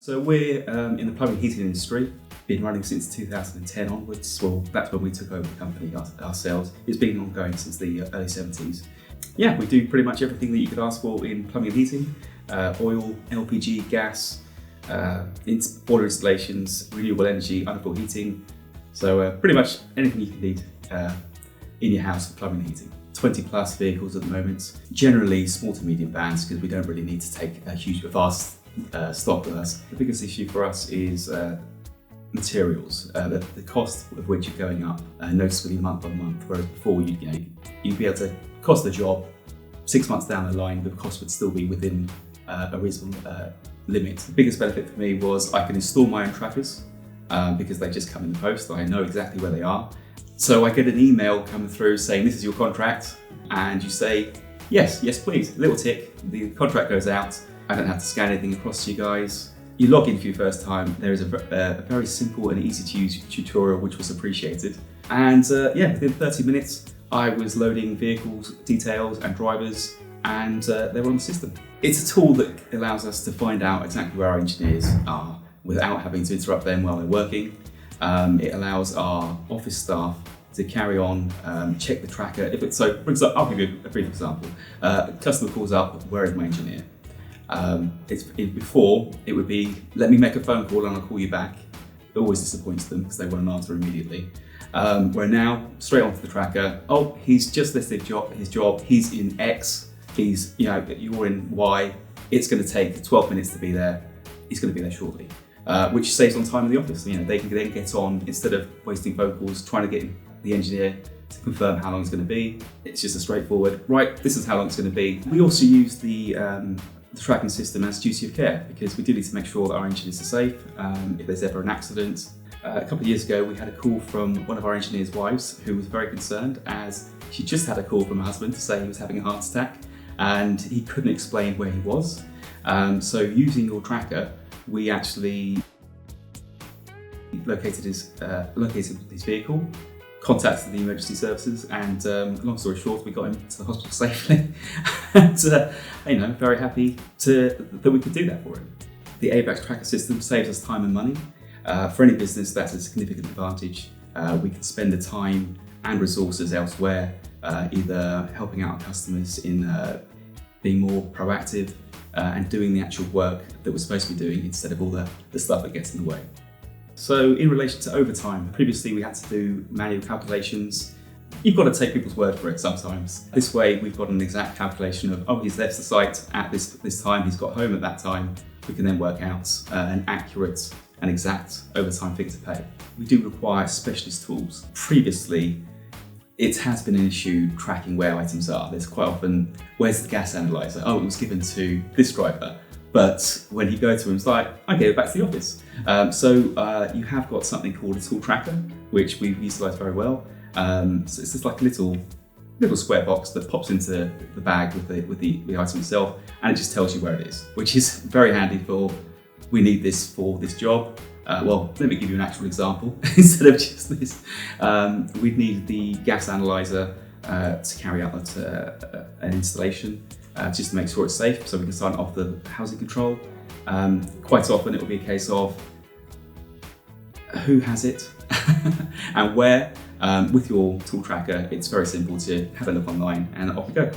So we're in the plumbing heating industry, been running since 2010 onwards. Well, that's when we took over the company ourselves. It's been ongoing since the early 70s. Yeah, we do pretty much everything that you could ask for in plumbing and heating, oil, LPG, gas, boiler installations, renewable energy, underfloor heating. So pretty much anything you can need in your house for plumbing and heating. 20 plus vehicles at the moment, generally small to medium vans because we don't really need to take a vast stock with us. The biggest issue for us is materials, the cost of which are going up noticeably month on month, whereas before you'd be able to cost the job 6 months down the line, the cost would still be within a reasonable limit. The biggest benefit for me was I can install my own trackers because they just come in the post. I know exactly where they are. So I get an email coming through saying this is your contract, and you say yes please, a little tick, the contract goes out. I don't have to scan anything across to you guys. You log in for your first time. There is a very simple and easy to use tutorial which was appreciated. And within 30 minutes I was loading vehicles, details and drivers, and they were on the system. It's a tool that allows us to find out exactly where our engineers are without having to interrupt them while they're working. It allows our office staff to carry on, check the tracker. For example, I'll give you a brief example. A customer calls up, where is my engineer? Before, it would be, let me make a phone call and I'll call you back. It always disappoints them because they want an answer immediately. Where now, straight onto the tracker, oh, he's just listed his job, he's in X, you're in Y, it's going to take 12 minutes to be there, he's going to be there shortly. Which saves on time in the office. They can then get on, instead of wasting phone calls, trying to get the engineer to confirm how long it's going to be. It's just a straightforward, right, this is how long it's going to be. We also use the tracking system as duty of care because we do need to make sure that our engineers are safe if there's ever an accident. A couple of years ago, we had a call from one of our engineers' wives who was very concerned as she just had a call from her husband to say he was having a heart attack and he couldn't explain where he was. So using your tracker, we actually located his vehicle, contacted the emergency services, and long story short, we got him to the hospital safely. And very happy that we could do that for him. The ABAX tracker system saves us time and money. For any business, that's a significant advantage. We can spend the time and resources elsewhere, either helping out our customers in being more proactive and doing the actual work that we're supposed to be doing instead of all the stuff that gets in the way. So in relation to overtime, previously we had to do manual calculations. You've got to take people's word for it sometimes. This way we've got an exact calculation of, oh, he's left the site at this time, he's got home at that time. We can then work out an accurate and exact overtime figure to pay. We do require specialist tools. Previously, it has been an issue tracking where items are. There's quite often, where's the gas analyzer? Oh, it was given to this driver. But when you go to him, it's like, I gave it back to the office. So you have got something called a tool tracker, which we've utilised very well. So it's just like a little square box that pops into the bag with the item itself, and it just tells you where it is, which is very handy for, we need this for this job. Well, let me give you an actual example instead of just this. We'd need the gas analyzer to carry out an installation, just to make sure it's safe so we can sign off the housing control. Quite often it will be a case of who has it and where. With your tool tracker, it's very simple to have a look online and off we go.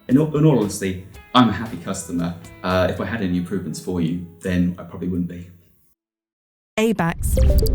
In all honesty, I'm a happy customer. If I had any improvements for you, then I probably wouldn't be. ABAX.